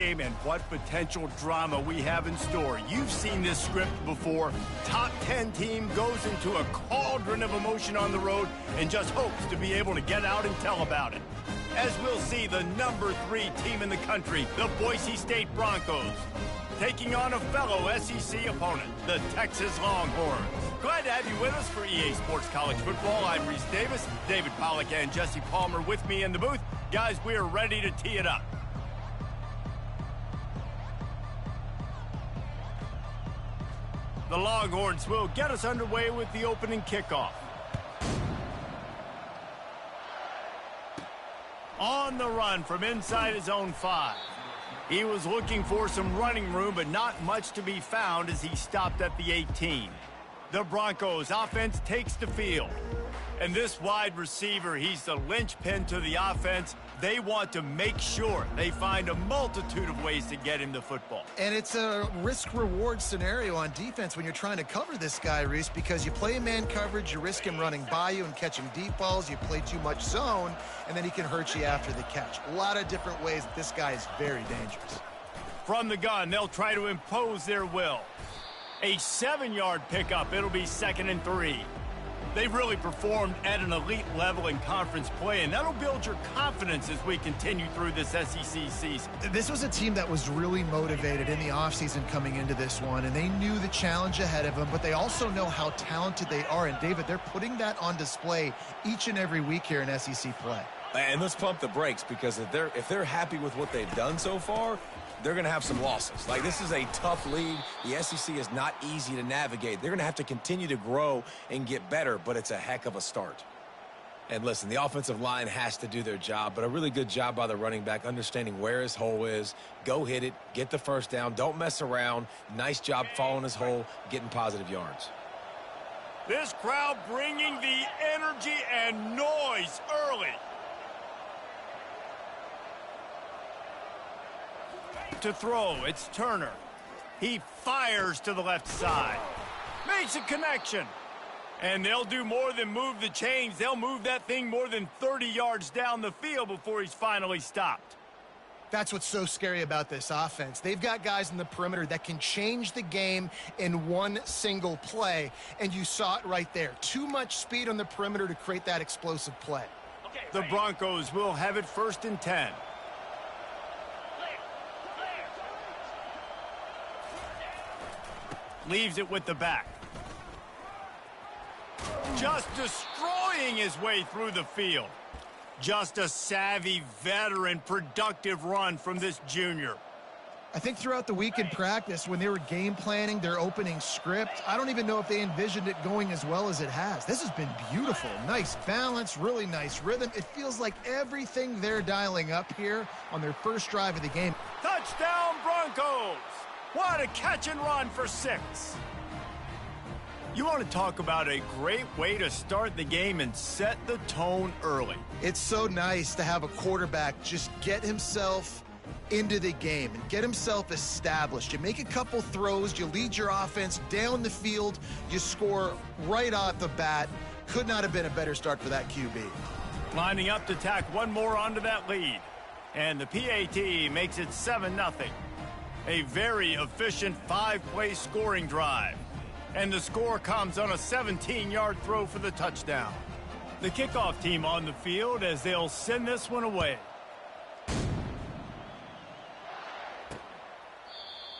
And what potential drama we have in store. You've seen this script before. Top 10 team goes into a cauldron of emotion on the road and just hopes to be able to get out and tell about it. As we'll see the number 3 team in the country, the Boise State Broncos, taking on a fellow SEC opponent, the Texas Longhorns. Glad to have you with us for EA Sports College Football. I'm Reese Davis, David Pollack and Jesse Palmer with me in the booth. Guys, we are ready to tee it up. The Longhorns will get us underway with the opening kickoff. On the run from inside his own 5. He was looking for some running room, but not much to be found as he stopped at the 18. The Broncos offense takes the field. And this wide receiver, he's the linchpin to the offense. They want to make sure they find a multitude of ways to get him the football. And it's a risk-reward scenario on defense when you're trying to cover this guy, Reese, because you play man coverage, you risk him running by you and catching deep balls, you play too much zone, and then he can hurt you after the catch. A lot of different ways that this guy is very dangerous. From the gun, they'll try to impose their will. A 7-yard pickup. It'll be 2nd and 3. They've really performed at an elite level in conference play, and that'll build your confidence as we continue through this SEC season. This was a team that was really motivated in the offseason coming into this one, and they knew the challenge ahead of them, but they also know how talented they are. And, David, they're putting that on display each and every week here in SEC play. And let's pump the brakes, because if they're happy with what they've done so far, they're going to have some losses. Like, this is a tough league. The SEC is not easy to navigate. They're going to have to continue to grow and get better, but it's a heck of a start. And listen, the offensive line has to do their job, but a really good job by the running back understanding where his hole is. Go hit it, get the first down, don't mess around. Nice job following his hole, getting positive yards. This crowd bringing the energy and noise early. To throw, it's Turner. He fires to the left side. Makes a connection. And they'll do more than move the chains. They'll move that thing more than 30 yards down the field before he's finally stopped. That's what's so scary about this offense. They've got guys in the perimeter that can change the game in one single play, and you saw it right there. Too much speed on the perimeter to create that explosive play. The Broncos will have it 1st and 10. Leaves it with the back. Just destroying his way through the field. Just a savvy, veteran, productive run from this junior. I think throughout the week in practice, when they were game planning their opening script, I don't even know if they envisioned it going as well as it has. This has been beautiful. Nice balance, really nice rhythm. It feels like everything they're dialing up here on their first drive of the game. Touchdown, Broncos! What a catch and run for 6. You want to talk about a great way to start the game and set the tone early. It's so nice to have a quarterback just get himself into the game and get himself established. You make a couple throws, you lead your offense down the field, you score right off the bat. Could not have been a better start for that QB. Lining up to tack one more onto that lead. And the PAT makes it 7-0. A very efficient 5-play scoring drive. And the score comes on a 17-yard throw for the touchdown. The kickoff team on the field as they'll send this one away.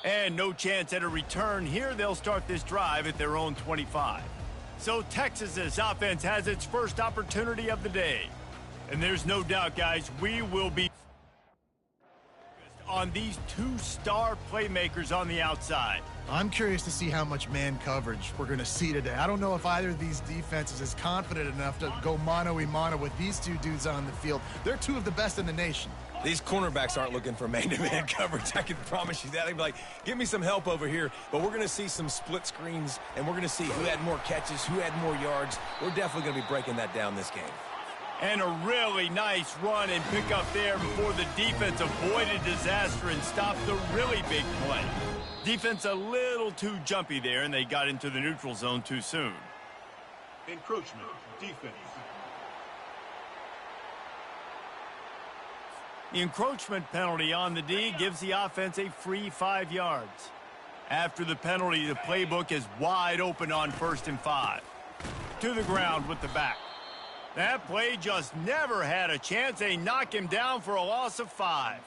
And no chance at a return here. They'll start this drive at their own 25. So Texas's offense has its first opportunity of the day. And there's no doubt, guys, we will be on these 2 star playmakers on the outside. I'm curious to see how much man coverage we're going to see today. I don't know if either of these defenses is confident enough to go mano-a-mano with these 2 dudes on the field. They're 2 of the best in the nation. These cornerbacks aren't looking for man-to-man coverage. I can promise you that. They'd be like, give me some help over here. But we're going to see some split screens, and we're going to see who had more catches, who had more yards. We're definitely going to be breaking that down this game. And a really nice run and pick up there before the defense avoided disaster and stopped the really big play. Defense a little too jumpy there, and they got into the neutral zone too soon. Encroachment, defense. The encroachment penalty on the D gives the offense a free 5 yards. After the penalty, the playbook is wide open on 1st and 5. To the ground with the back. That play just never had a chance. They knock him down for a loss of 5.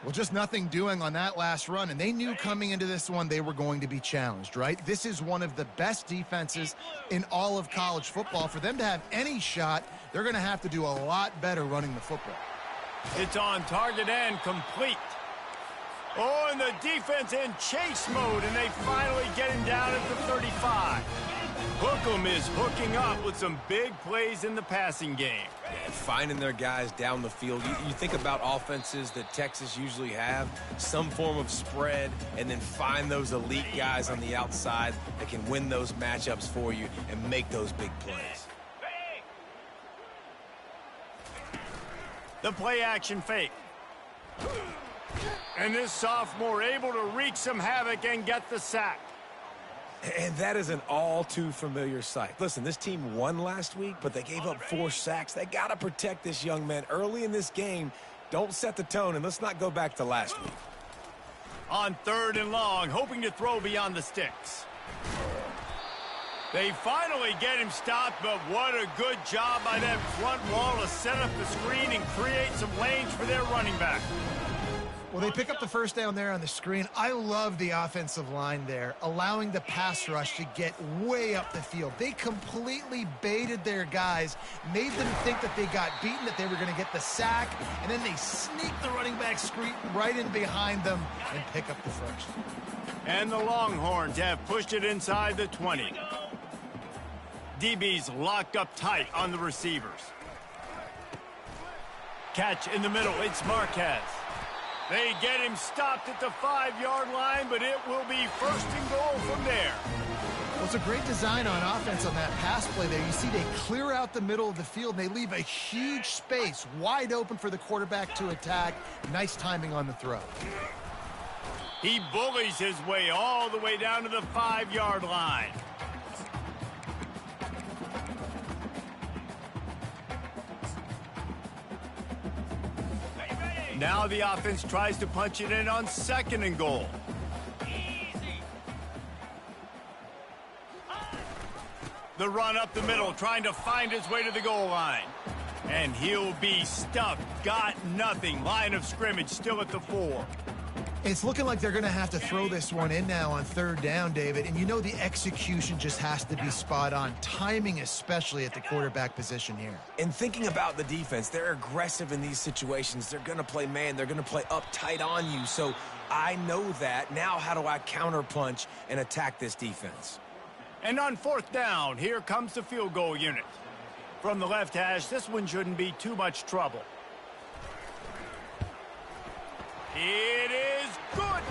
Well, just nothing doing on that last run, and they knew coming into this one they were going to be challenged, right? This is one of the best defenses in all of college football. For them to have any shot, they're going to have to do a lot better running the football. It's on target and complete. Oh, and the defense in chase mode, and they finally get him down at the 35. Hookem is hooking up with some big plays in the passing game. And finding their guys down the field. You think about offenses that Texas usually have, some form of spread, and then find those elite guys on the outside that can win those matchups for you and make those big plays. The play action fake. And this sophomore able to wreak some havoc and get the sack. And that is an all-too-familiar sight. Listen, this team won last week, but they gave up 4 sacks. They got to protect this young man early in this game. Don't set the tone, and let's not go back to last week. On 3rd and long, hoping to throw beyond the sticks. They finally get him stopped, but what a good job by that front wall to set up the screen and create some lanes for their running back. Well, they pick up the first down there on the screen. I love the offensive line there, allowing the pass rush to get way up the field. They completely baited their guys, made them think that they got beaten, that they were going to get the sack, and then they sneak the running back screen right in behind them and pick up the first. And the Longhorns have pushed it inside the 20. DB's locked up tight on the receivers. Catch in the middle, it's Marquez. They get him stopped at the 5-yard line, but it will be 1st and goal from there. Well, it's a great design on offense on that pass play there. You see they clear out the middle of the field, and they leave a huge space wide open for the quarterback to attack. Nice timing on the throw. He bullies his way all the way down to the 5-yard line. Now the offense tries to punch it in on 2nd and goal. The run up the middle, trying to find his way to the goal line. And he'll be stuffed. Got nothing. Line of scrimmage still at the 4. It's looking like they're going to have to throw this one in now on 3rd down, David. And you know the execution just has to be spot on. Timing especially at the quarterback position here. And thinking about the defense, they're aggressive in these situations. They're going to play man. They're going to play up tight on you. So I know that. Now how do I counterpunch and attack this defense? And on 4th down, here comes the field goal unit. From the left hash, this one shouldn't be too much trouble. It is good.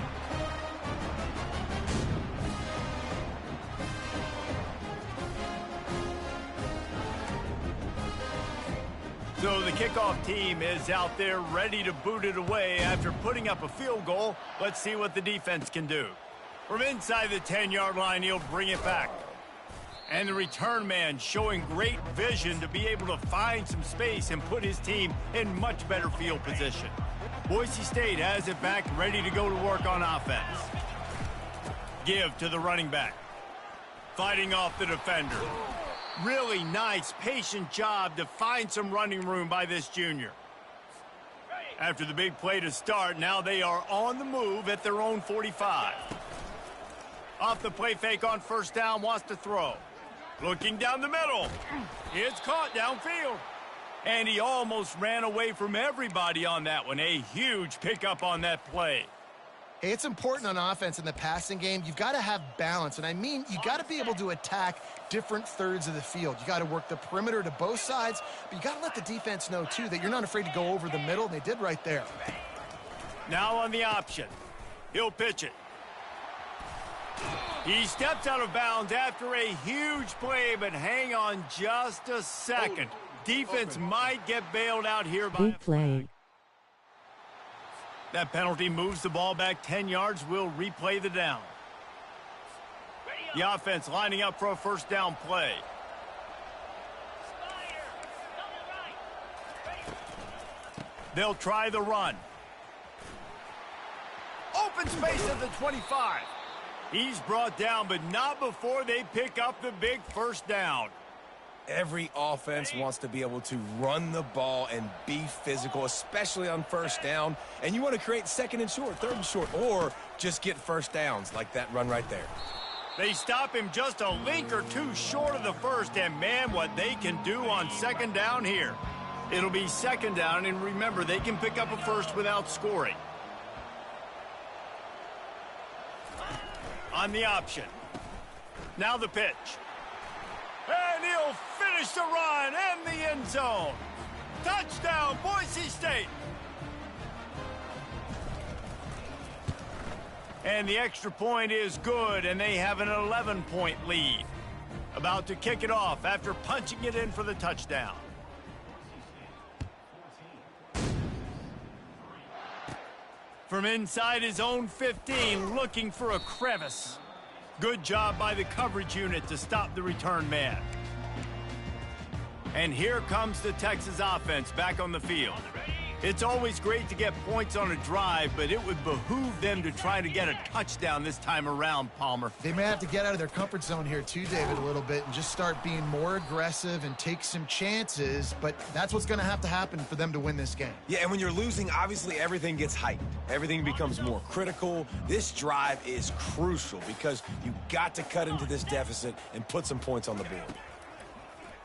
So the kickoff team is out there ready to boot it away after putting up a field goal. Let's see what the defense can do. From inside the 10-yard line, he'll bring it back. And the return man showing great vision to be able to find some space and put his team in much better field position. Boise State has it back, ready to go to work on offense. Give to the running back. Fighting off the defender. Really nice, patient job to find some running room by this junior. After the big play to start, now they are on the move at their own 45. Off the play fake on 1st down, wants to throw. Looking down the middle. It's caught downfield. And he almost ran away from everybody on that one. A huge pickup on that play. Hey, it's important on offense in the passing game. You've got to have balance. And I mean, you got to be able to attack different thirds of the field. You got to work the perimeter to both sides, but you got to let the defense know, too, that you're not afraid to go over the middle. They did right there. Now on the option. He'll pitch it. He steps out of bounds after a huge play, but hang on just a second. Defense might get bailed out here by a flag. That penalty moves the ball back 10 yards. We'll replay the down. The offense lining up for a 1st down play. They'll try the run. Open space at the 25. He's brought down, but not before they pick up the big first down. Every offense wants to be able to run the ball and be physical, especially on first down. And you want to create second and short, third and short, or just get first downs like that run right there. They stop him just a link or two short of the first, and man, what they can do on second down here. It'll be second down, and remember, they can pick up a first without scoring. On the option. Now the pitch. And he'll finish the run and the end zone. Touchdown, Boise State. And the extra point is good, and they have an 11-point lead. About to kick it off after punching it in for the touchdown. From inside his own 15, looking for a crevice. Good job by the coverage unit to stop the return man. And here comes the Texas offense back on the field. It's always great to get points on a drive, but it would behoove them to try to get a touchdown this time around, Palmer. They may have to get out of their comfort zone here too, David, a little bit and just start being more aggressive and take some chances, but that's what's going to have to happen for them to win this game. Yeah, and when you're losing, obviously everything gets heightened. Everything becomes more critical. This drive is crucial because you got to cut into this deficit and put some points on the board.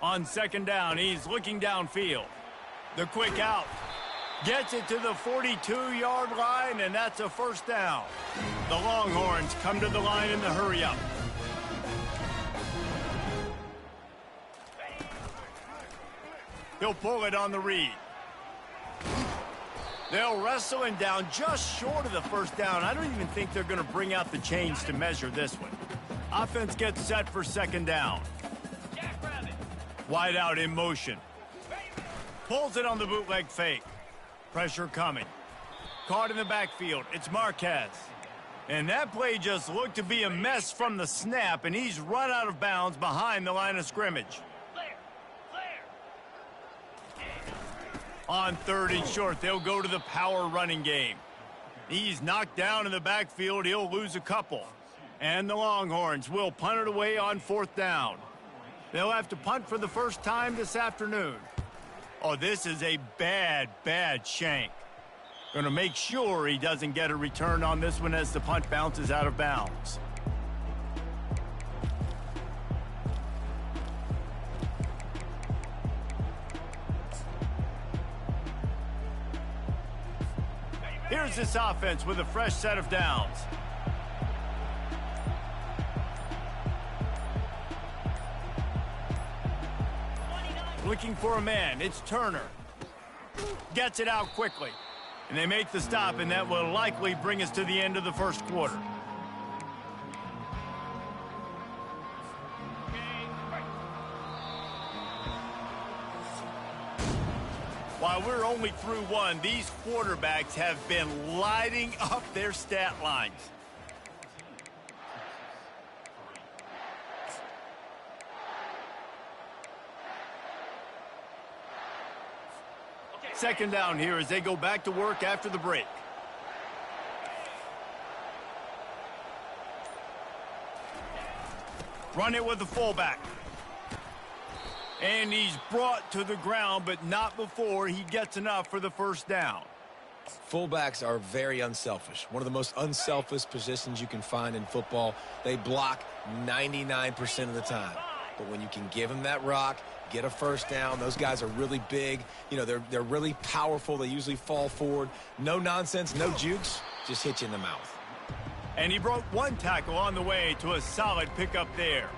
On second down, he's looking downfield. The quick out. Gets it to the 42-yard line, and that's a first down. The Longhorns come to the line in the hurry-up. He'll pull it on the read. They'll wrestle him down just short of the first down. I don't even think they're going to bring out the chains to measure this one. Offense gets set for second down. Wide out in motion. Pulls it on the bootleg fake. Pressure coming. Caught in the backfield. It's Marquez. And that play just looked to be a mess from the snap, and he's run out of bounds behind the line of scrimmage. On third and short, they'll go to the power running game. He's knocked down in the backfield. He'll lose a couple. And the Longhorns will punt it away on fourth down. They'll have to punt for the first time this afternoon. Oh, this is a bad, bad shank. Going to make sure he doesn't get a return on this one as the punt bounces out of bounds. Here's this offense with a fresh set of downs. Looking for a man. It's Turner. Gets it out quickly. And they make the stop, and that will likely bring us to the end of the first quarter. While we're only through one, these quarterbacks have been lighting up their stat lines. Second down here as they go back to work after the break. Run it with the fullback. And he's brought to the ground, but not before he gets enough for the first down. Fullbacks are very unselfish. One of the most unselfish positions you can find in football. They block 99% of the time. But when you can give them that rock, get a first down, those guys are really big. You know, they're really powerful. They usually fall forward. No nonsense, no jukes, just hit you in the mouth. And he broke one tackle on the way to a solid pickup there.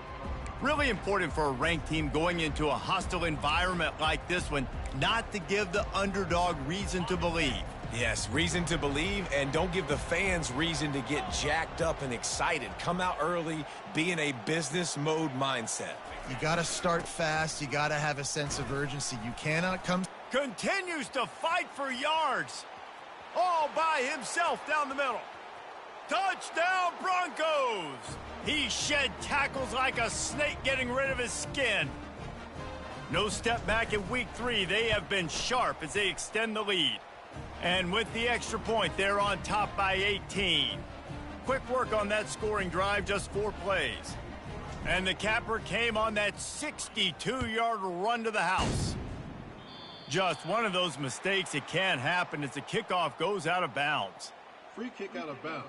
Really important for a ranked team going into a hostile environment like this one, not to give the underdog reason to believe. Yes, reason to believe, and don't give the fans reason to get jacked up and excited. Come out early, be in a business mode mindset. You got to start fast. You got to have a sense of urgency. You cannot come. Continues to fight for yards. All by himself down the middle. Touchdown, Broncos! He shed tackles like a snake getting rid of his skin. No step back in week 3. They have been sharp as they extend the lead. And with the extra point, they're on top by 18. Quick work on that scoring drive, just 4 plays. And the capper came on that 62-yard run to the house. Just one of those mistakes. It can't happen as the kickoff goes out of bounds. Free kick out of bounds.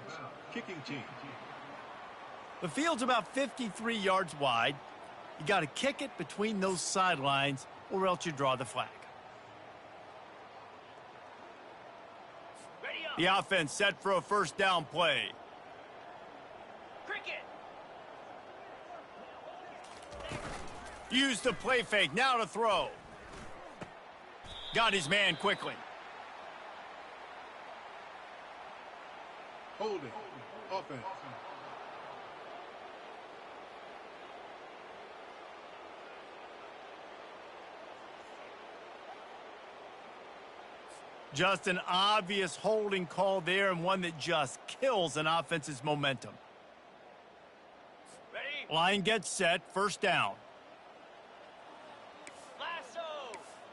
Kicking team. The field's about 53 yards wide. You got to kick it between those sidelines or else you draw the flag. The offense set for a first down play. Cricket. Use the play fake, now to throw. Got his man quickly. Holding. Offense. Just an obvious holding call there, and one that just kills an offense's momentum. Ready? Line gets set, first down. Lasso.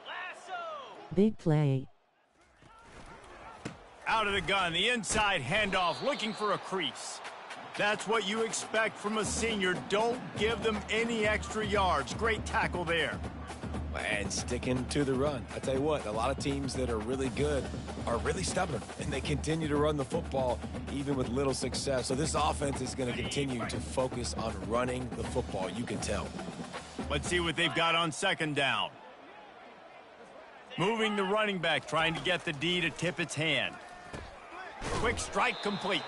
Lasso. Big play. Out of the gun, the inside handoff, looking for a crease. That's what you expect from a senior. Don't give them any extra yards. Great tackle there. And sticking to the run. I tell you what, a lot of teams that are really good are really stubborn, and they continue to run the football even with little success. So this offense is going to continue to focus on running the football. You can tell. Let's see what they've got on second down. Moving the running back, trying to get the D to tip its hand. Quick strike complete.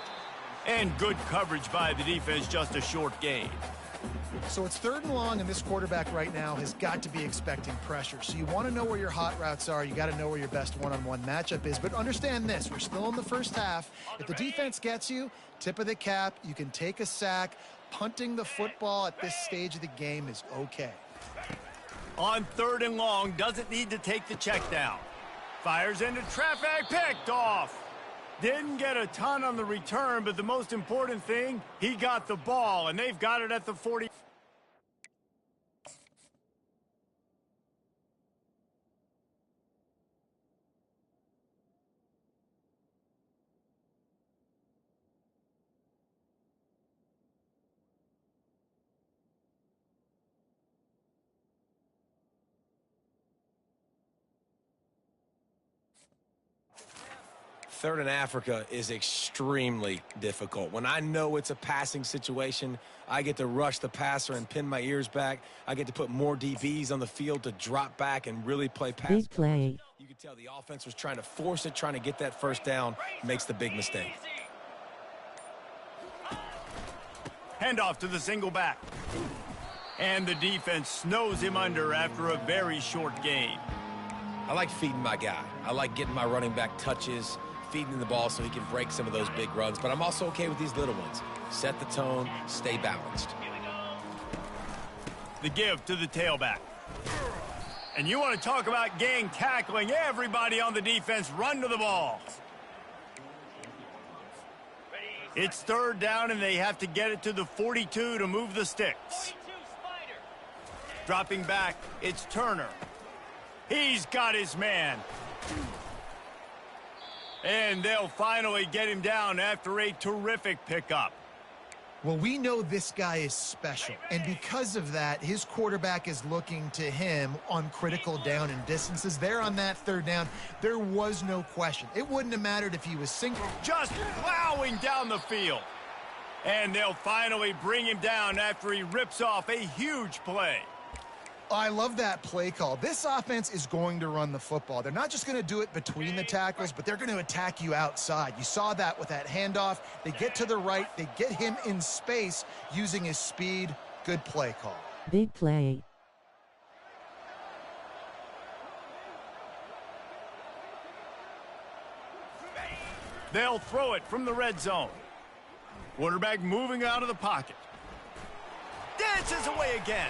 And good coverage by the defense, just a short gain. So it's 3rd and long, and this quarterback right now has got to be expecting pressure. So you want to know where your hot routes are. You got to know where your best one-on-one matchup is. But understand this, we're still in the first half. If the defense gets you, tip of the cap, you can take a sack. Punting the football at this stage of the game is okay. On 3rd and long, doesn't need to take the check down. Fires into traffic, picked off. Didn't get a ton on the return, but the most important thing, he got the ball, and they've got it at the 40. Third in Africa is extremely difficult. When I know it's a passing situation, I get to rush the passer and pin my ears back. I get to put more DBs on the field to drop back and really play pass. Big play. You could tell the offense was trying to force it, trying to get that first down, makes the big mistake. Handoff to the single back. And the defense snows him under after a very short gain. I like feeding my guy. I like getting my running back touches, feeding the ball so he can break some of those big runs. But I'm also okay with these little ones. Set the tone, stay balanced. The give to the tailback. And you want to talk about gang tackling. Everybody on the defense run to the ball. It's 3rd down, and they have to get it to the 42 to move the sticks. Dropping back, it's Turner. He's got his man. And they'll finally get him down after a terrific pickup. Well, we know this guy is special, and because of that, his quarterback is looking to him on critical down and distances. There on that 3rd down, there was no question. It wouldn't have mattered if he was single. Just plowing down the field. And they'll finally bring him down after he rips off a huge play. I love that play call. This offense is going to run the football. They're not just going to do it between the tackles, but they're going to attack you outside. You saw that with that handoff. They get to the right. They get him in space using his speed. Good play call. Big play. They'll throw it from the red zone. Quarterback moving out of the pocket. Dances away again.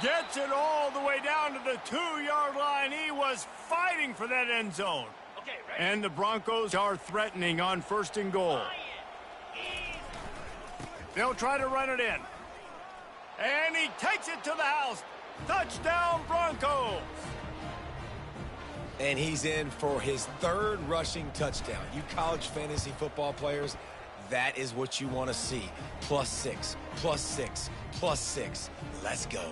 Gets it all the way down to the 2-yard line. He was fighting for that end zone. Okay, ready? And the Broncos are threatening on 1st and goal. They'll try to run it in. And he takes it to the house. Touchdown, Broncos. And he's in for his 3rd rushing touchdown. You college fantasy football players, that is what you want to see. +6, +6, +6. Let's go.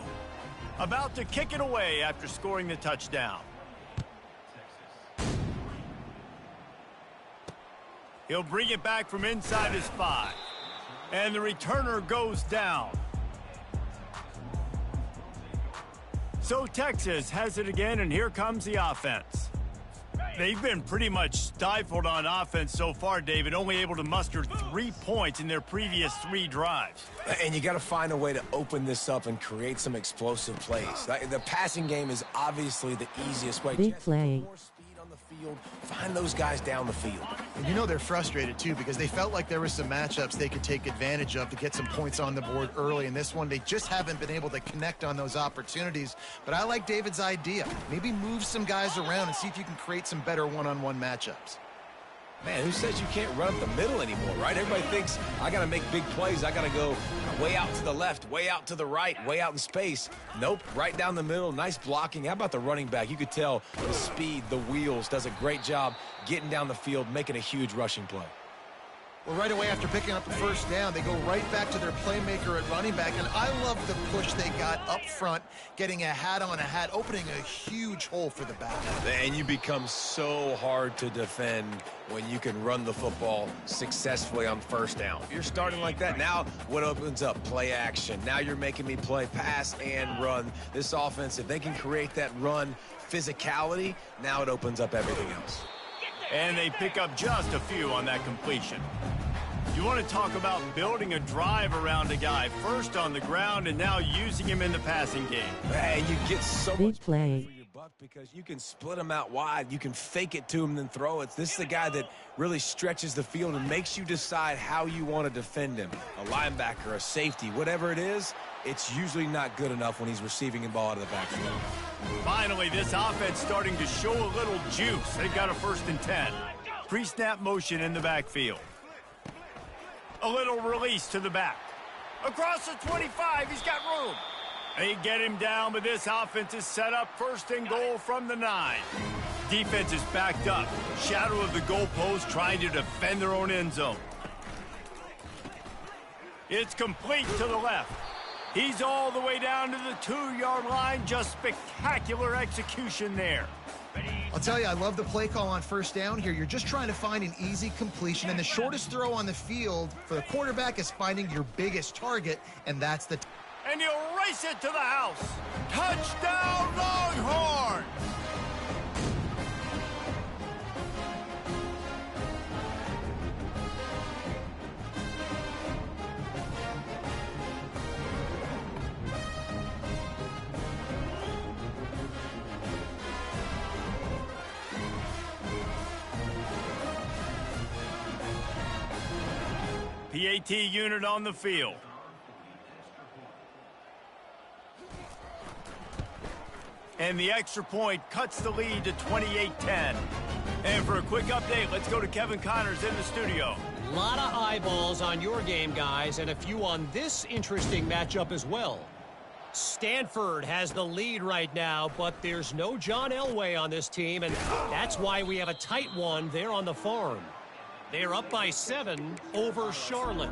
About to kick it away after scoring the touchdown. He'll bring it back from inside his 5. And the returner goes down. So Texas has it again, and here comes the offense. They've been pretty much stifled on offense so far, David, only able to muster 3 points in their previous 3 drives. And you got to find a way to open this up and create some explosive plays. The passing game is obviously the easiest way. Big play. More speed on the field. Find those guys down the field. And you know they're frustrated, too, because they felt like there were some matchups they could take advantage of to get some points on the board early. In this one, they just haven't been able to connect on those opportunities. But I like David's idea. Maybe move some guys around and see if you can create some better one-on-one matchups. Man, who says you can't run up the middle anymore, right? Everybody thinks, I got to make big plays. I got to go way out to the left, way out to the right, way out in space. Nope, right down the middle. Nice blocking. How about the running back? You could tell the speed, the wheels, does a great job getting down the field, making a huge rushing play. Well, right away after picking up the first down, they go right back to their playmaker at running back. And I love the push they got up front, getting a hat on a hat, opening a huge hole for the back. And you become so hard to defend when you can run the football successfully on first down. If you're starting like that, now what opens up? Play action. Now you're making me play pass and run. This offense, if they can create that run physicality, now it opens up everything else. And they pick up just a few on that completion. You want to talk about building a drive around a guy, first on the ground and now using him in the passing game. And you get so Big much play. for your buck because you can split him out wide. You can fake it to him, then throw it. This is the guy that really stretches the field and makes you decide how you want to defend him. A linebacker, a safety, whatever it is, it's usually not good enough when he's receiving the ball out of the backfield. Finally, this offense starting to show a little juice. They've got a 1st and 10. Pre-snap motion in the backfield. A little release to the back. Across the 25, he's got room. They get him down, but this offense is set up 1st and goal from the 9. Defense is backed up. Shadow of the goalpost trying to defend their own end zone. It's complete to the left. He's all the way down to the 2-yard line. Just spectacular execution there. I'll tell you, I love the play call on first down here. You're just trying to find an easy completion, and the shortest throw on the field for the quarterback is finding your biggest target, and that's the... And he'll race it to the house. Touchdown, Longhorn! PAT unit on the field. And the extra point cuts the lead to 28-10. And for a quick update, let's go to Kevin Connors in the studio. A lot of eyeballs on your game, guys, and a few on this interesting matchup as well. Stanford has the lead right now, but there's no John Elway on this team, and that's why we have a tight one there on the farm. They're up by 7 over Charlotte.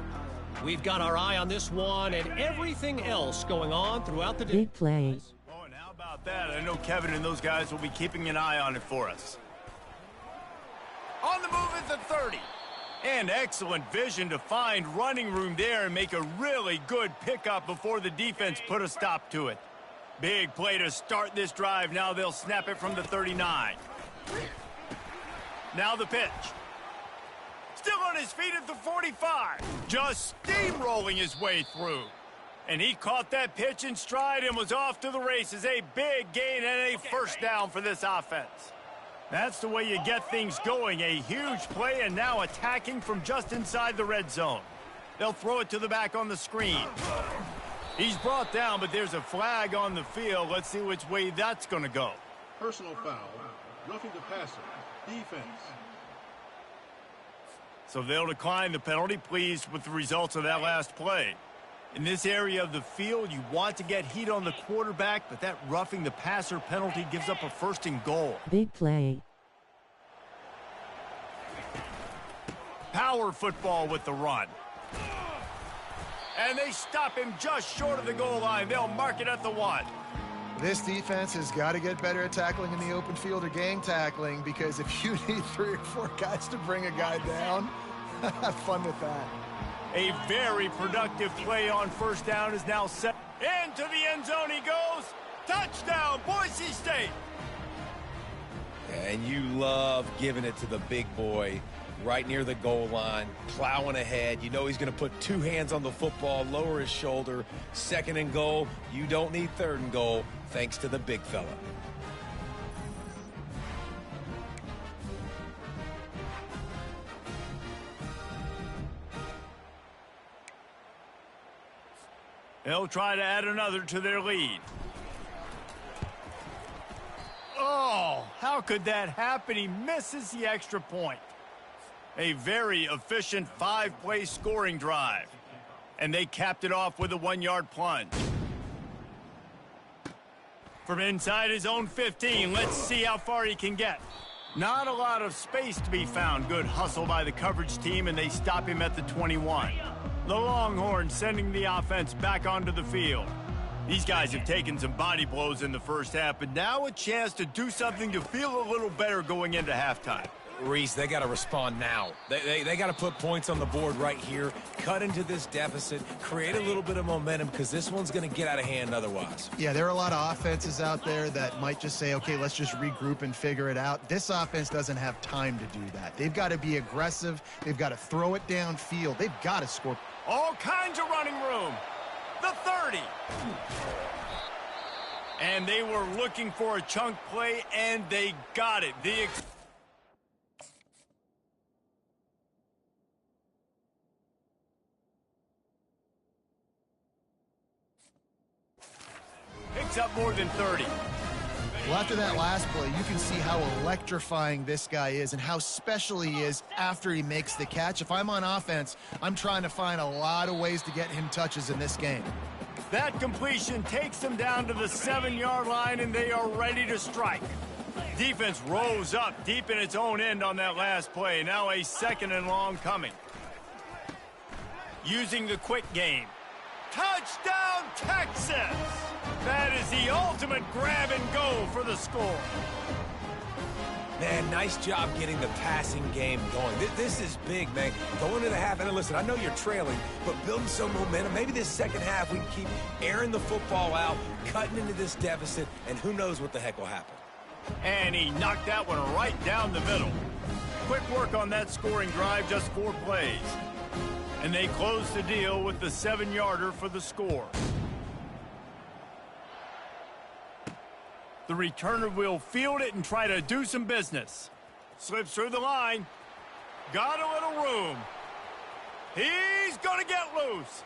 We've got our eye on this one and everything else going on throughout the day. Big play. Oh, and how about that? I know Kevin and those guys will be keeping an eye on it for us. On the move at the 30. And excellent vision to find running room there and make a really good pickup before the defense put a stop to it. Big play to start this drive. Now they'll snap it from the 39. Now the pitch. Still on his feet at the 45. Just steamrolling his way through. And he caught that pitch in stride and was off to the races. A big gain and a first down for this offense. That's the way you get things going. A huge play and now attacking from just inside the red zone. They'll throw it to the back on the screen. He's brought down, but there's a flag on the field. Let's see which way that's going to go. Personal foul. Roughing the passer. Defense. So they'll decline the penalty, pleased with the results of that last play. In this area of the field, you want to get heat on the quarterback, but that roughing the passer penalty gives up a 1st and goal. Big play. Power football with the run. And they stop him just short of the goal line. They'll mark it at the 1. This defense has got to get better at tackling in the open field or gang tackling, because if you need 3 or 4 guys to bring a guy down, have fun with that. A very productive play on 1st down is now set. Into the end zone he goes. Touchdown, Boise State. And you love giving it to the big boy right near the goal line, plowing ahead. You know he's going to put 2 hands on the football, lower his shoulder. 2nd and goal. You don't need 3rd and goal, thanks to the big fella. They'll try to add another to their lead. Oh, how could that happen? He misses the extra point. A very efficient 5-play scoring drive. And they capped it off with a 1-yard plunge. From inside his own 15, let's see how far he can get. Not a lot of space to be found. Good hustle by the coverage team, and they stop him at the 21. The Longhorns sending the offense back onto the field. These guys have taken some body blows in the 1st half, but now a chance to do something to feel a little better going into halftime. Reese, they got to respond now. They got to put points on the board right here, cut into this deficit, create a little bit of momentum, because this one's going to get out of hand otherwise. Yeah, there are a lot of offenses out there that might just say, okay, let's just regroup and figure it out. This offense doesn't have time to do that. They've got to be aggressive. They've got to throw it downfield. They've got to score. All kinds of running room. The 30. And they were looking for a chunk play, and they got it. Picks up more than 30. Well, after that last play, you can see how electrifying this guy is and how special he is after he makes the catch. If I'm on offense, I'm trying to find a lot of ways to get him touches in this game. That completion takes them down to the 7-yard line, and they are ready to strike. Defense rose up deep in its own end on that last play. Now a 2nd and long coming. Using the quick game. Touchdown, Texas! That is the ultimate grab and go for the score. Man, nice job getting the passing game going. This is big, man. Going to the half, and listen, I know you're trailing, but building some momentum. Maybe this 2nd half we can keep airing the football out, cutting into this deficit, and who knows what the heck will happen. And he knocked that one right down the middle. Quick work on that scoring drive, just 4 plays. And they close the deal with the 7-yarder for the score. The returner will field it and try to do some business. Slips through the line. Got a little room. He's going to get loose.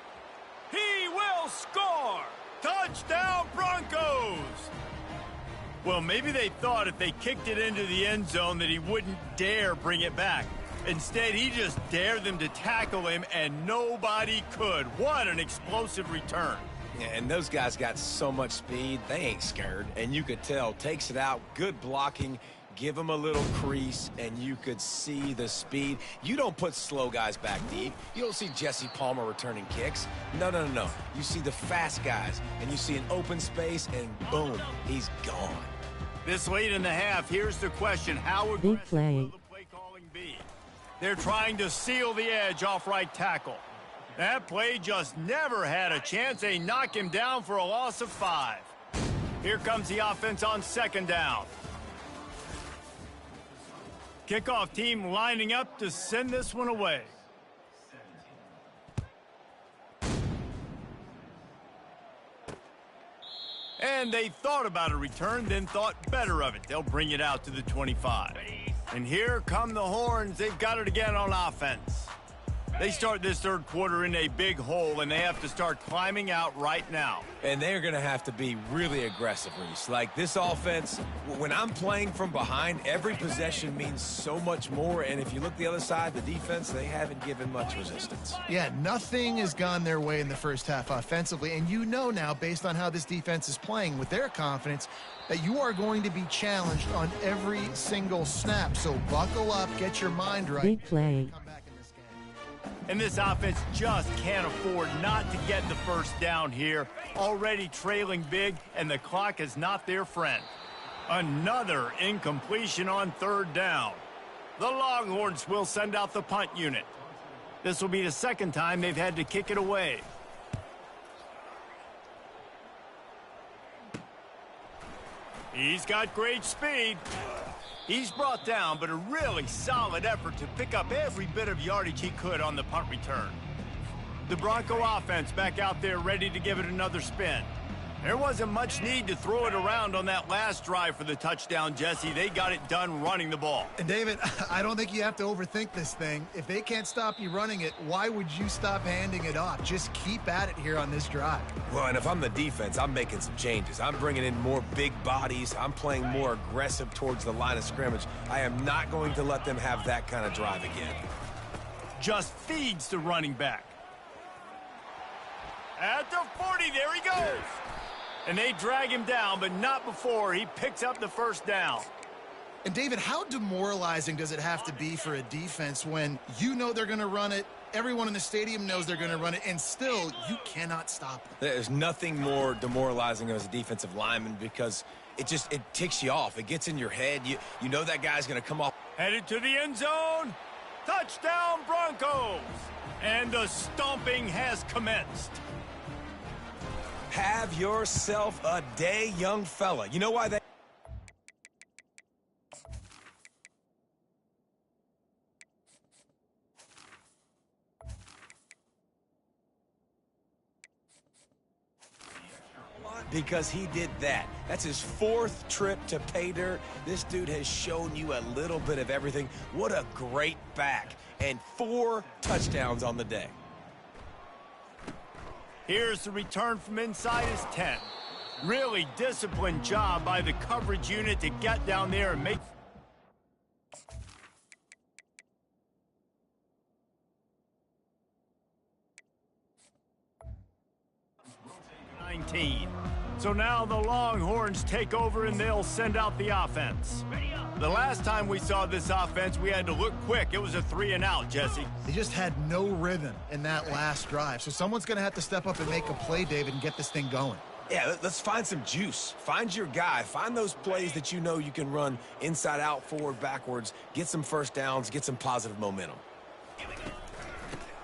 He will score. Touchdown, Broncos. Well, maybe they thought if they kicked it into the end zone that he wouldn't dare bring it back. Instead, he just dared them to tackle him, and nobody could. What an explosive return. Yeah, and those guys got so much speed, they ain't scared. And you could tell, takes it out, good blocking, give him a little crease, and you could see the speed. You don't put slow guys back deep. You don't see Jesse Palmer returning kicks. No. You see the fast guys, and you see an open space, and boom, he's gone. This late in the half, here's the question. How aggressive will the play calling be? They're trying to seal the edge off right tackle. That play just never had a chance. They knock him down for a loss of 5. Here comes the offense on 2nd down. Kickoff team lining up to send this one away. And they thought about a return, then thought better of it. They'll bring it out to the 25. And here come the Horns. They've got it again on offense. They start this third quarter in a big hole, and they have to start climbing out right now. And they're going to have to be really aggressive, Reese. Like, this offense, when I'm playing from behind, every possession means so much more. And if you look the other side, the defense, they haven't given much resistance. Yeah, nothing has gone their way in the first half offensively. And you know now, based on how this defense is playing with their confidence, that you are going to be challenged on every single snap. So buckle up, get your mind right. Big play. And this offense just can't afford not to get the first down here. Already trailing big, and the clock is not their friend. Another incompletion on third down. The Longhorns will send out the punt unit. This will be the second time they've had to kick it away. He's got great speed. He's brought down, but a really solid effort to pick up every bit of yardage he could on the punt return. The Bronco offense back out there ready to give it another spin. There wasn't much need to throw it around on that last drive for the touchdown, Jesse. They got it done running the ball. And David, I don't think you have to overthink this thing. If they can't stop you running it, why would you stop handing it off? Just keep at it here on this drive. Well, and if I'm the defense, I'm making some changes. I'm bringing in more big bodies. I'm playing more aggressive towards the line of scrimmage. I am not going to let them have that kind of drive again. Just feeds the running back. At the 40, there he goes. And they drag him down, but not before he picks up the first down. And David, how demoralizing does it have to be for a defense when you know they're going to run it, everyone in the stadium knows they're going to run it, and still you cannot stop them? There's nothing more demoralizing as a defensive lineman because it ticks you off. It gets in your head. You know that guy's going to come off. Headed to the end zone. Touchdown, Broncos. And the stomping has commenced. Have yourself a day, young fella. You know why they... Because he did that. That's his fourth trip to pay dirt. This dude has shown you a little bit of everything. What a great back. And 4 touchdowns on the day. Here's the return from inside his 10. Really disciplined job by the coverage unit to get down there and make... 19. So now the Longhorns take over and they'll send out the offense. The last time we saw this offense, we had to look quick. It was a 3-and-out, Jesse. They just had no rhythm in that last drive. So someone's going to have to step up and make a play, David, and get this thing going. Yeah, let's find some juice. Find your guy. Find those plays that you know you can run inside out, forward, backwards. Get some first downs. Get some positive momentum.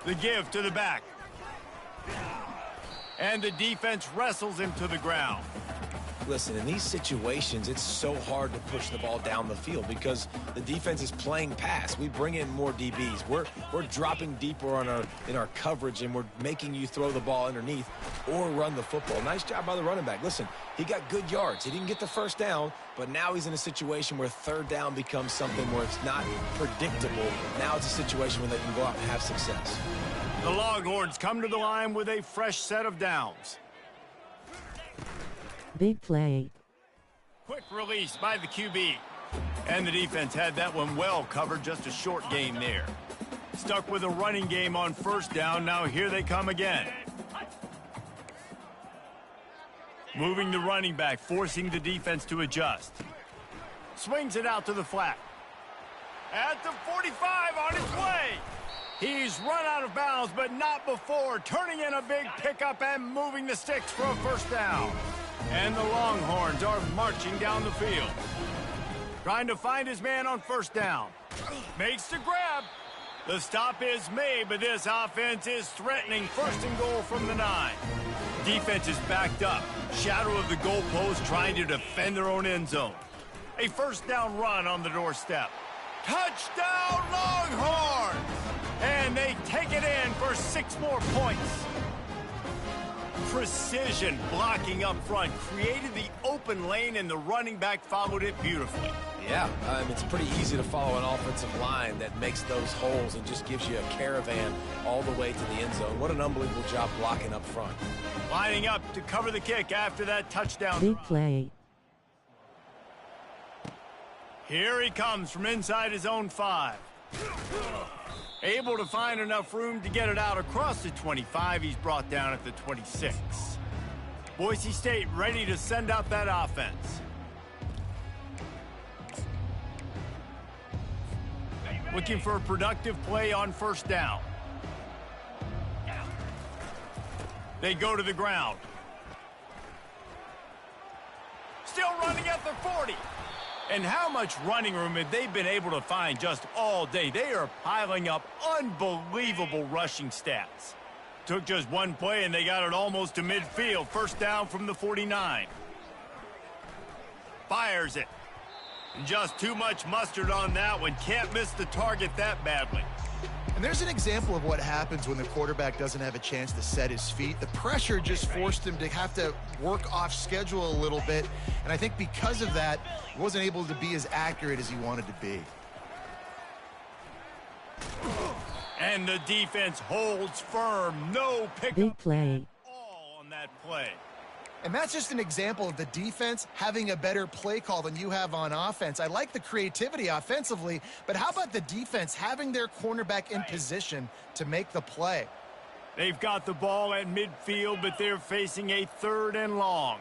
The give to the back. And the defense wrestles him to the ground. Listen, in these situations, it's so hard to push the ball down the field because the defense is playing pass. We bring in more DBs. We're dropping deeper in our coverage, and we're making you throw the ball underneath or run the football. Nice job by the running back. Listen, he got good yards. He didn't get the first down, but now he's in a situation where third down becomes something where it's not predictable. Now it's a situation where they can go out and have success. The Longhorns come to the line with a fresh set of downs. Big play. Quick release by the QB. And the defense had that one well covered, just a short gain there. Stuck with a running game on first down, now here they come again. Moving the running back, forcing the defense to adjust. Swings it out to the flat. At the 45 on his way. He's run out of bounds, but not before turning in a big pickup and moving the sticks for a first down. And the Longhorns are marching down the field. Trying to find his man on first down. Makes the grab. The stop is made, but this offense is threatening first and goal from the 9. Defense is backed up. Shadow of the goalpost trying to defend their own end zone. A first down run on the doorstep. Touchdown Longhorns! And they take it in for 6 more points. Precision blocking up front created the open lane, and the running back followed it beautifully. Yeah, it's pretty easy to follow an offensive line that makes those holes and just gives you a caravan all the way to the end zone. What an unbelievable job blocking up front. Lining up to cover the kick after that touchdown. Big play. Here he comes from inside his own 5. Able to find enough room to get it out across the 25. He's brought down at the 26. Boise State ready to send out that offense. Looking for a productive play on first down. They go to the ground. Still running at the 40. And how much running room have they been able to find just all day? They are piling up unbelievable rushing stats. Took just one play and they got it almost to midfield. First down from the 49. Fires it. Just too much mustard on that one. Can't miss the target that badly. And there's an example of what happens when the quarterback doesn't have a chance to set his feet. The pressure just forced him to have to work off schedule a little bit. And I think because of that, he wasn't able to be as accurate as he wanted to be. And the defense holds firm. No pickup Big play. at all on that play. And that's just an example of the defense having a better play call than you have on offense. I like the creativity offensively, but how about the defense having their cornerback in position to make the play? They've got the ball at midfield, but they're facing a 3rd and long.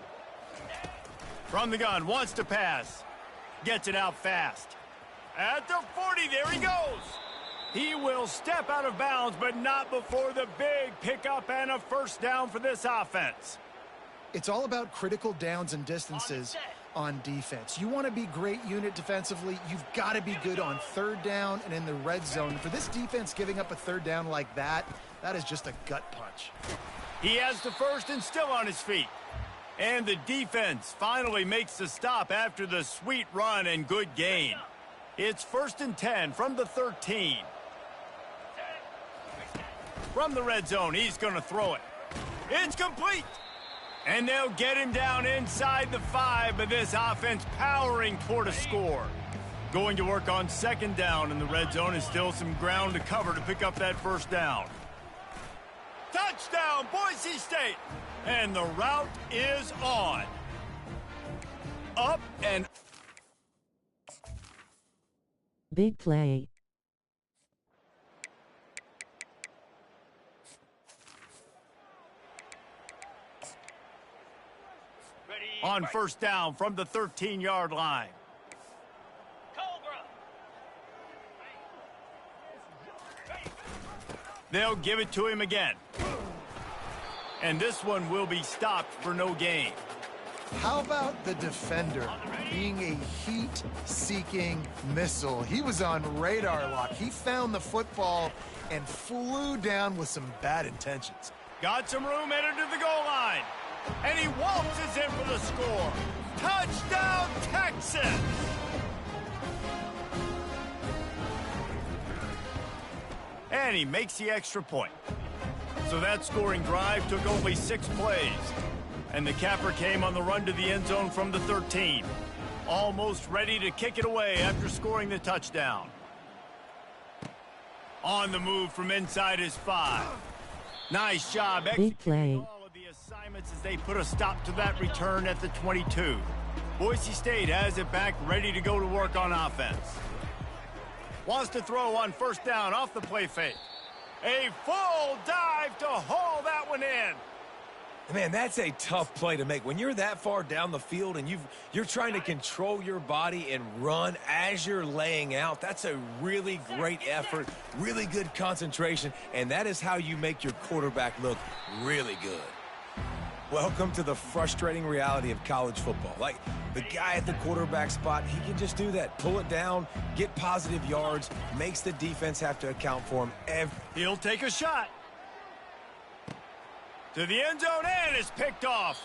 From the gun, wants to pass. Gets it out fast. At the 40, there he goes. He will step out of bounds, but not before the big pickup and a first down for this offense. It's all about critical downs and distances on defense. You want to be great unit defensively, you've got to be good on 3rd down and in the red zone. For this defense, giving up a 3rd down like that is just a gut punch. He has the first and still on his feet. And the defense finally makes the stop after the sweet run and good gain. It's 1st and 10 from the 13. From the red zone, he's going to throw it. It's complete. And they'll get him down inside the 5, but this offense powering toward a score. Going to work on 2nd down in the red zone, and still some ground to cover to pick up that first down. Touchdown, Boise State! And the route is on. Up and... Big play. On first down from the 13-yard line. They'll give it to him again. And this one will be stopped for no gain. How about the defender being a heat-seeking missile? He was on radar lock. He found the football and flew down with some bad intentions. Got some room, headed to the goal line. And he waltzes in for the score. Touchdown, Texas! And he makes the extra point. So that scoring drive took only 6 plays. And the capper came on the run to the end zone from the 13. Almost ready to kick it away after scoring the touchdown. On the move from inside his 5. Nice job executing all of the assignments as they put a stop to that return at the 22. Boise State has it back, ready to go to work on offense. Wants to throw on first down off the play fake. A full dive to haul that one in. Man, that's a tough play to make. When you're that far down the field and you're trying to control your body and run as you're laying out, that's a really great effort, really good concentration, and that is how you make your quarterback look really good. Welcome to the frustrating reality of college football. Like, the guy at the quarterback spot, he can just do that. Pull it down, get positive yards, makes the defense have to account for him. He'll take a shot. To the end zone, and it's picked off.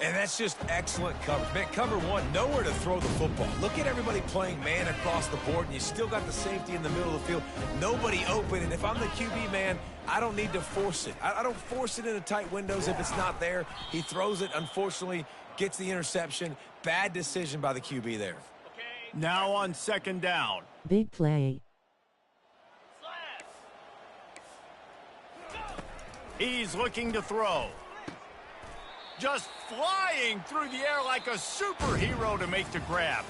And that's just excellent coverage. Man, cover one, nowhere to throw the football. Look at everybody playing man across the board, and you still got the safety in the middle of the field. Nobody open, and if I'm the QB, man, I don't need to force it. I don't force it into tight windows if it's not there. He throws it, unfortunately, gets the interception. Bad decision by the QB there. Now on second down. Big play. He's looking to throw. Just flying through the air like a superhero to make the grab.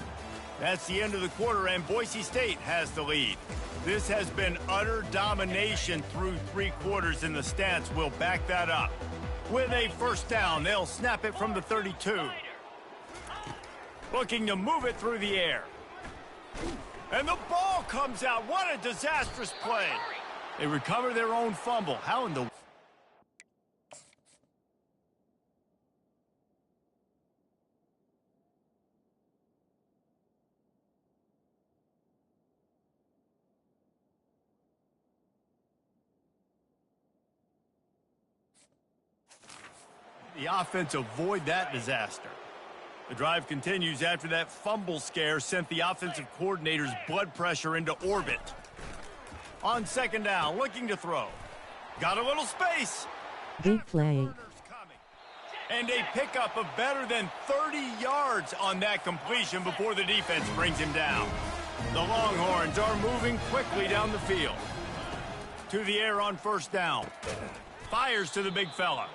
That's the end of the quarter, and Boise State has the lead. This has been utter domination through 3 quarters, and the stats will back that up. With a first down, they'll snap it from the 32. Looking to move it through the air. And the ball comes out. What a disastrous play. They recover their own fumble. How in the... The offense avoid that disaster. The drive continues after that fumble scare sent the offensive coordinator's blood pressure into orbit. On second down, looking to throw. Got a little space. Big play. And a pickup of better than 30 yards on that completion before the defense brings him down. The Longhorns are moving quickly down the field. To the air on first down. Fires to the big fella.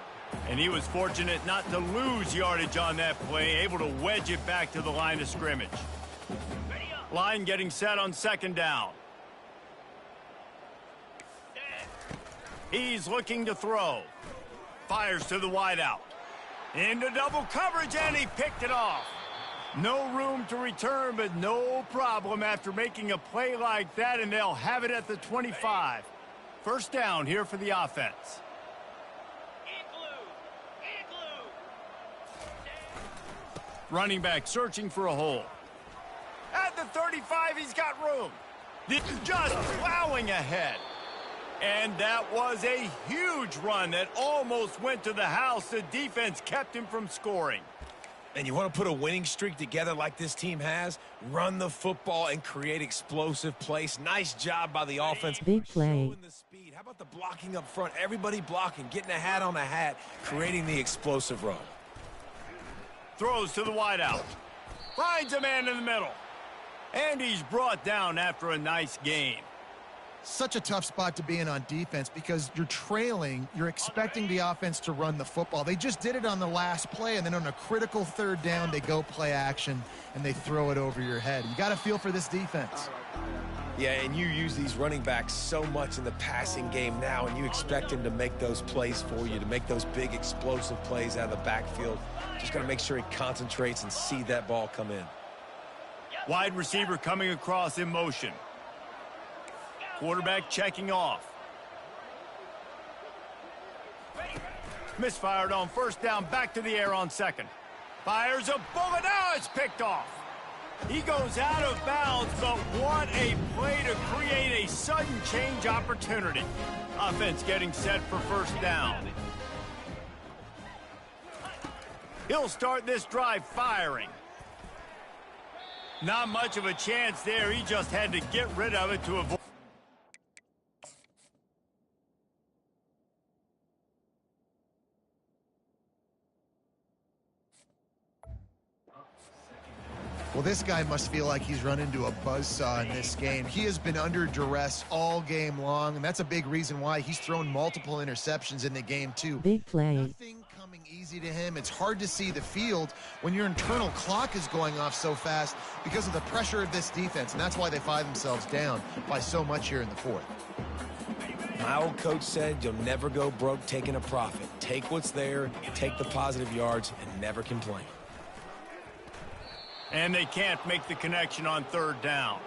And he was fortunate not to lose yardage on that play, able to wedge it back to the line of scrimmage. Line getting set on second down. He's looking to throw. Fires to the wideout. Into double coverage, and he picked it off. No room to return, but no problem after making a play like that, and they'll have it at the 25. First down here for the offense. Running back searching for a hole. At the 35, he's got room. Just plowing ahead. And that was a huge run that almost went to the house. The defense kept him from scoring. And you want to put a winning streak together like this team has? Run the football and create explosive plays. Nice job by the offense. Big play. Showing the speed. How about the blocking up front? Everybody blocking, getting a hat on a hat, creating the explosive run. Throws to the wideout. Finds a man in the middle. And he's brought down after a nice game. Such a tough spot to be in on defense because you're trailing. You're expecting the offense to run the football. They just did it on the last play, and then on a critical third down, they go play action, and they throw it over your head. You got to feel for this defense. Yeah, and you use these running backs so much in the passing game now, and you expect him to make those plays for you, to make those big explosive plays out of the backfield. Just got to make sure he concentrates and see that ball come in. Wide receiver coming across in motion. Quarterback checking off. Misfired on first down, back to the air on second. Fires a bullet, now it's picked off. He goes out of bounds, but what a play to create a sudden change opportunity. Offense getting set for first down. He'll start this drive firing. Not much of a chance there. He just had to get rid of it to avoid. Well, this guy must feel like he's run into a buzzsaw in this game. He has been under duress all game long, and that's a big reason why he's thrown multiple interceptions in the game, too. Big play. Nothing coming easy to him. It's hard to see the field when your internal clock is going off so fast because of the pressure of this defense, and that's why they find themselves down by so much here in the fourth. My old coach said you'll never go broke taking a profit. Take what's there, take the positive yards, and never complain. And they can't make the connection on third down.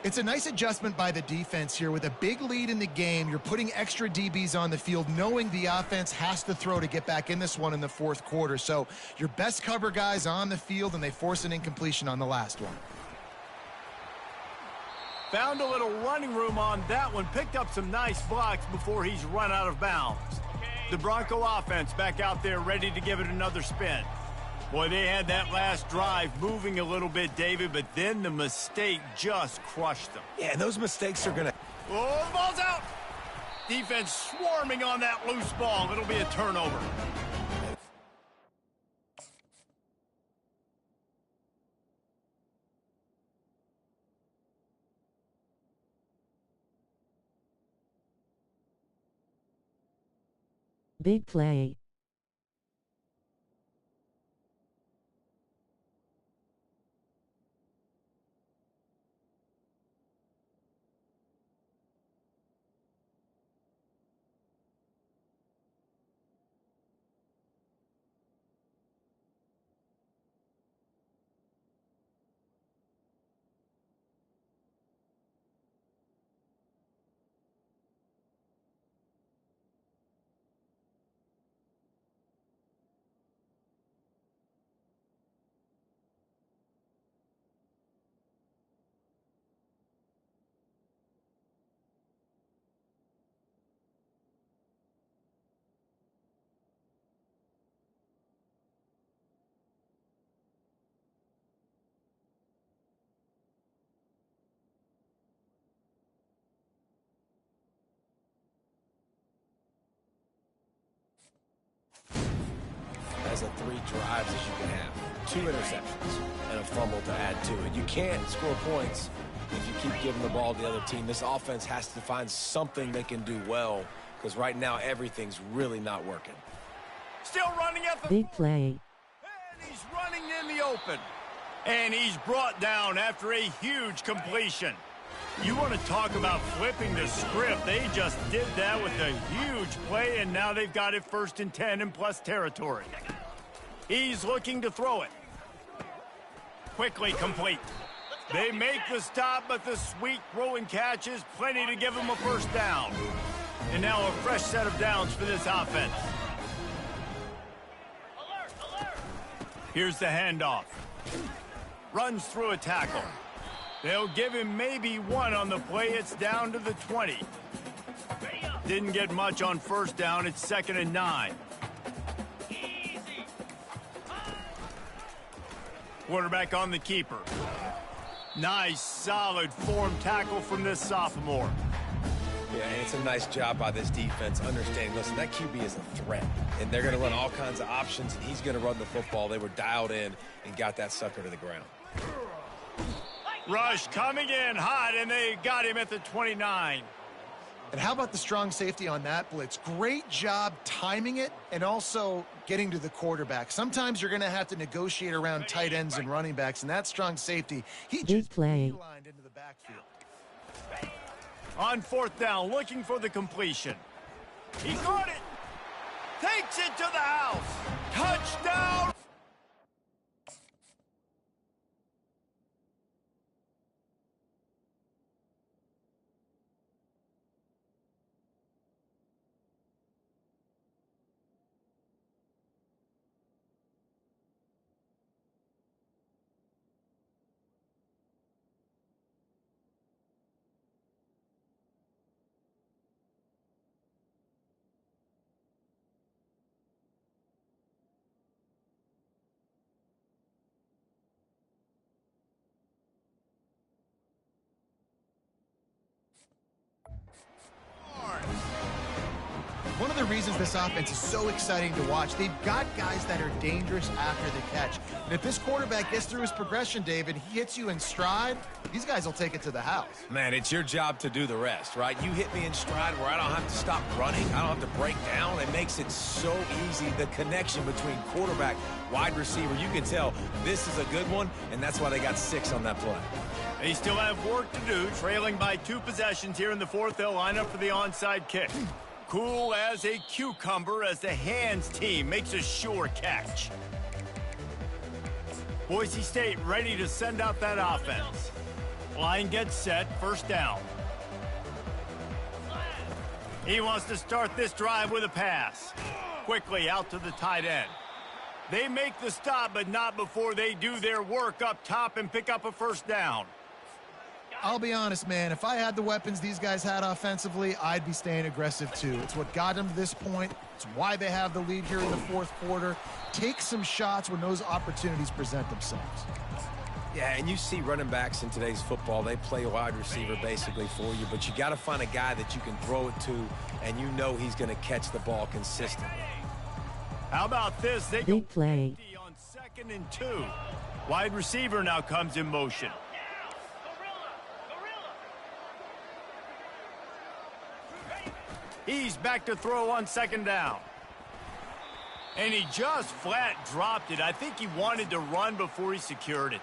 It's a nice adjustment by the defense here. With a big lead in the game, you're putting extra DBs on the field, knowing the offense has to throw to get back in this one in the fourth quarter. So your best cover guys on the field, and they force an incompletion on the last one. Found a little running room on that one. Picked up some nice blocks before he's run out of bounds. The Bronco offense back out there ready to give it another spin. Boy, they had that last drive moving a little bit, David, but then the mistake just crushed them. Yeah, and those mistakes are going to... Oh, the ball's out! Defense swarming on that loose ball. It'll be a turnover. Big play. As a 3 drives as you can have. 2 interceptions and a fumble to add to it. You can't score points if you keep giving the ball to the other team. This offense has to find something they can do well, because right now everything's really not working. Still running at the Big play. and he's running in the open. And he's brought down after a huge completion. You want to talk about flipping the script. They just did that with a huge play, and now they've got it 1st and 10 in plus territory. He's looking to throw it. Quickly complete. They make the stop, but the sweet throw and catch is plenty to give them a 1st down. And now a fresh set of downs for this offense. Here's the handoff. Runs through a tackle. They'll give him maybe 1 on the play. It's down to the 20. Didn't get much on 1st down. It's 2nd and 9. Quarterback on the keeper. Nice, solid form tackle from this sophomore. Yeah, and it's a nice job by this defense understanding, listen, that QB is a threat, and they're going to run all kinds of options, and he's going to run the football. They were dialed in and got that sucker to the ground. Rush coming in hot, and they got him at the 29. And how about the strong safety on that blitz? Great job timing it and also getting to the quarterback. Sometimes you're going to have to negotiate around tight ends and running backs, and that strong safety, he just beelined into the backfield. On 4th down, looking for the completion. He got it. Takes it to the house. Touchdown. One of the reasons this offense is so exciting to watch, they've got guys that are dangerous after the catch. And if this quarterback gets through his progression, David, he hits you in stride, these guys will take it to the house. Man, it's your job to do the rest, right? You hit me in stride where I don't have to stop running. I don't have to break down. It makes it so easy. The connection between quarterback, wide receiver, you can tell this is a good one, and that's why they got 6 on that play. They still have work to do, trailing by 2 possessions here in the 4th. They'll line up for the onside kick. Cool as a cucumber as the hands team makes a sure catch. Boise State ready to send out that offense. Line gets set, 1st down. He wants to start this drive with a pass. Quickly out to the tight end. They make the stop, but not before they do their work up top and pick up a 1st down. I'll be honest, man, if I had the weapons these guys had offensively, I'd be staying aggressive too. It's what got them to this point. It's why they have the lead here in the 4th quarter. Take some shots when those opportunities present themselves. Yeah, and you see running backs in today's football, they play wide receiver basically for you, but you got to find a guy that you can throw it to, and you know he's going to catch the ball consistently. How about this? They Big play. go on 2nd and 2. Wide receiver now comes in motion. He's back to throw on 2nd down. And he just flat dropped it. I think he wanted to run before he secured it.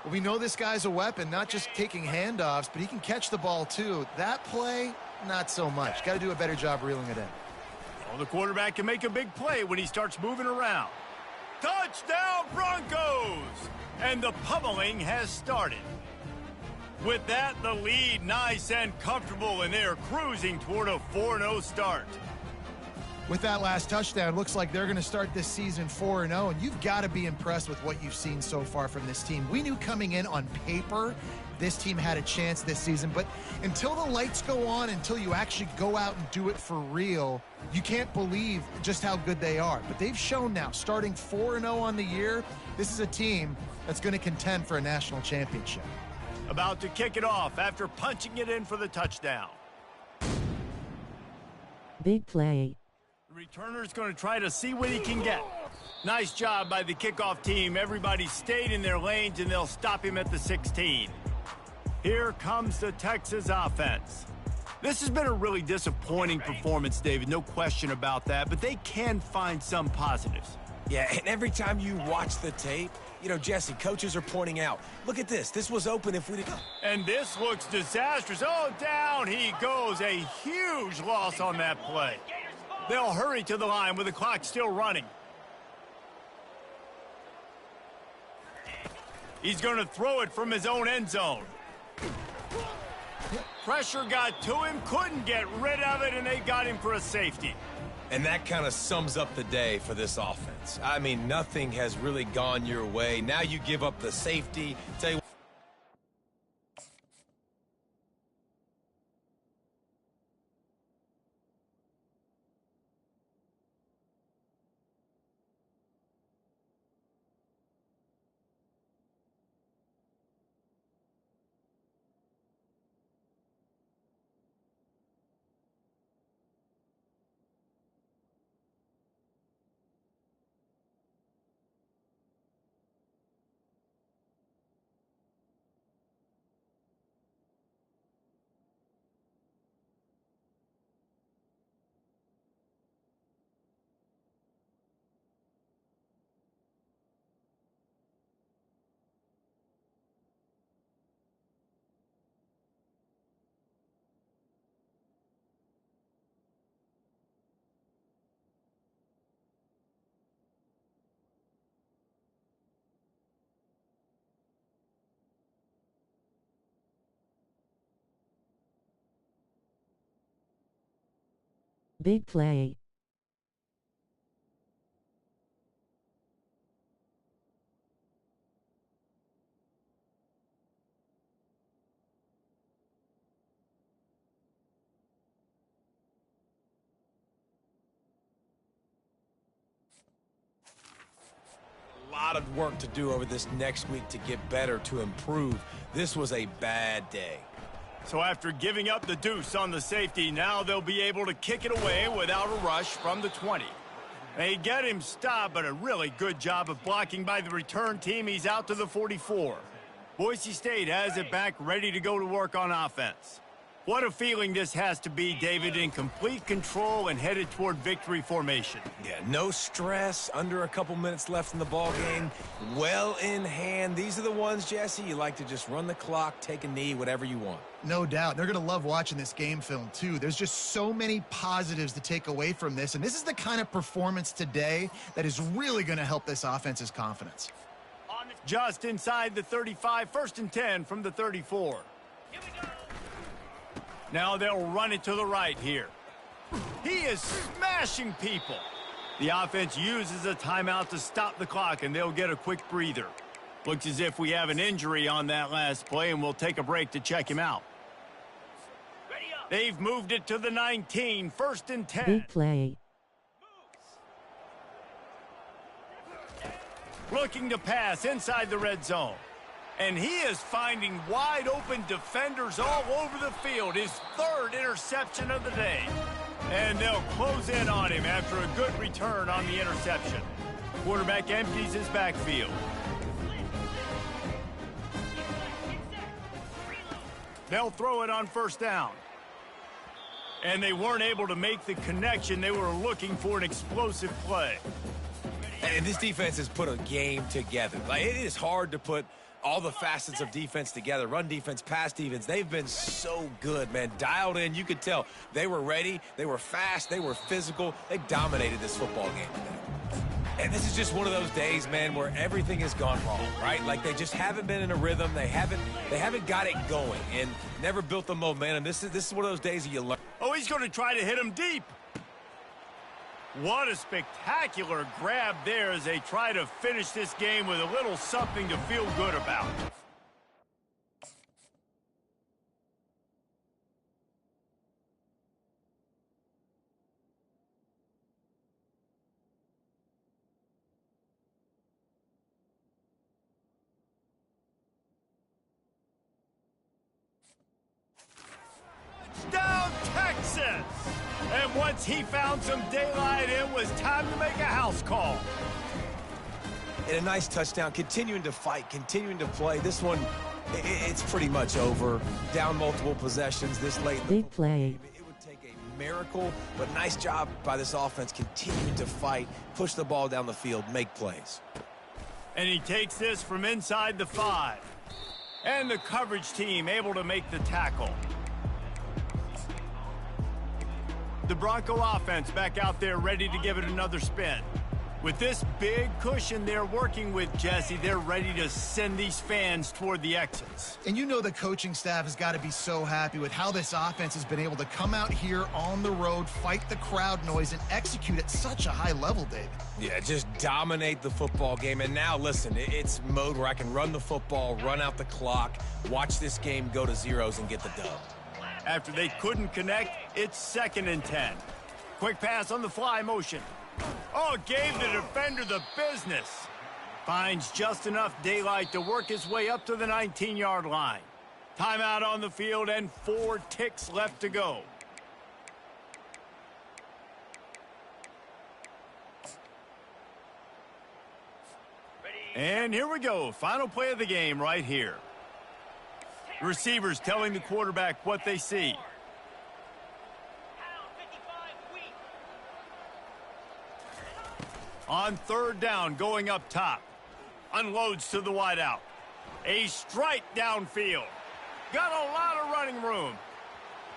Well, we know this guy's a weapon, not just taking handoffs, but he can catch the ball too. That play, not so much. Got to do a better job reeling it in. Well, the quarterback can make a big play when he starts moving around. Touchdown, Broncos! And the pummeling has started. With that, the lead nice and comfortable, and they're cruising toward a 4-0 start. With that last touchdown, looks like they're going to start this season 4-0, and you've got to be impressed with what you've seen so far from this team. We knew coming in on paper this team had a chance this season, but until the lights go on, until you actually go out and do it for real, you can't believe just how good they are. But they've shown now, starting 4-0 on the year, this is a team that's going to contend for a national championship. About to kick it off after punching it in for the touchdown. Big play. The returner's going to try to see what he can get. Nice job by the kickoff team. Everybody stayed in their lanes, and they'll stop him at the 16. Here comes the Texas offense. This has been a really disappointing performance, David. No question about that, but they can find some positives. Yeah, and every time you watch the tape, you know, Jesse, coaches are pointing out, look at this. This was open if we didn't. And this looks disastrous. Oh, down he goes. A huge loss on that play. They'll hurry to the line with the clock still running. He's going to throw it from his own end zone. Pressure got to him, couldn't get rid of it, and they got him for a safety. And that kind of sums up the day for this offense. I mean, nothing has really gone your way. Now you give up the safety. Tell you Big play. a lot of work to do over this next week to get better, to improve. This was a bad day. So after giving up the deuce on the safety, now they'll be able to kick it away without a rush from the 20. They get him stopped, but a really good job of blocking by the return team. He's out to the 44. Boise State has it back, ready to go to work on offense. What a feeling this has to be, David, in complete control and headed toward victory formation. Yeah, no stress, under a couple minutes left in the ball game, well in hand. These are the ones, Jesse, you like to just run the clock, take a knee, whatever you want. No doubt. They're going to love watching this game film, too. There's just so many positives to take away from this, and this is the kind of performance today that is really going to help this offense's confidence. Just inside the 35, 1st and 10 from the 34. Here we go. Now they'll run it to the right here. He is smashing people. The offense uses a timeout to stop the clock, and they'll get a quick breather. Looks as if we have an injury on that last play, and we'll take a break to check him out. Ready up. They've moved it to the 19, 1st and 10. Big play. Looking to pass inside the red zone. And he is finding wide open defenders all over the field. His 3rd interception of the day. And they'll close in on him after a good return on the interception. Quarterback empties his backfield. They'll throw it on 1st down. And they weren't able to make the connection. They were looking for an explosive play. And this defense has put a game together. Like, it is hard to put all the facets of defense together. Run defense, pass defense. They've been so good, man. Dialed in. You could tell they were ready. They were fast. They were physical. They dominated this football game today. And this is just one of those days, man, where everything has gone wrong, right? Like, they just haven't been in a rhythm. They haven't got it going and never built the momentum. This is one of those days that you learn. Oh, he's going to try to hit him deep. What a spectacular grab there as they try to finish this game with a little something to feel good about. Touchdown, Texas! And once he found some daylight, it was time to make a house call. And a nice touchdown, continuing to fight, continuing to play. This one, it's pretty much over. Down multiple possessions this late in the Big play. It would take a miracle, but nice job by this offense continuing to fight, push the ball down the field, make plays. And he takes this from inside the 5. And the coverage team able to make the tackle. The Bronco offense back out there ready to give it another spin. With this big cushion they're working with, Jesse, they're ready to send these fans toward the exits. And you know the coaching staff has got to be so happy with how this offense has been able to come out here on the road, fight the crowd noise, and execute at such a high level, David. Yeah, just dominate the football game. And now, listen, it's mode where I can run the football, run out the clock, watch this game go to zeros and get the dub. After they couldn't connect, it's 2nd and 10. Quick pass on the fly motion. Oh, gave the defender the business. Finds just enough daylight to work his way up to the 19-yard line. Timeout on the field and 4 ticks left to go. And here we go. Final play of the game right here. Receivers telling the quarterback what they see. On 3rd down, going up top. Unloads to the wideout. A strike downfield. Got a lot of running room.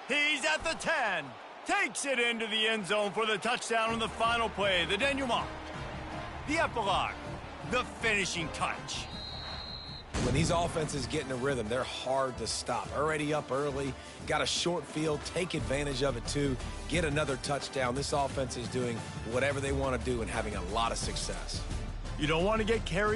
He's at the 10. Takes it into the end zone for the touchdown on the final play. The denouement. The epilogue. The finishing touch. When these offenses get in a rhythm, they're hard to stop. Already up early, got a short field, take advantage of it too, get another touchdown. This offense is doing whatever they want to do and having a lot of success. You don't want to get carried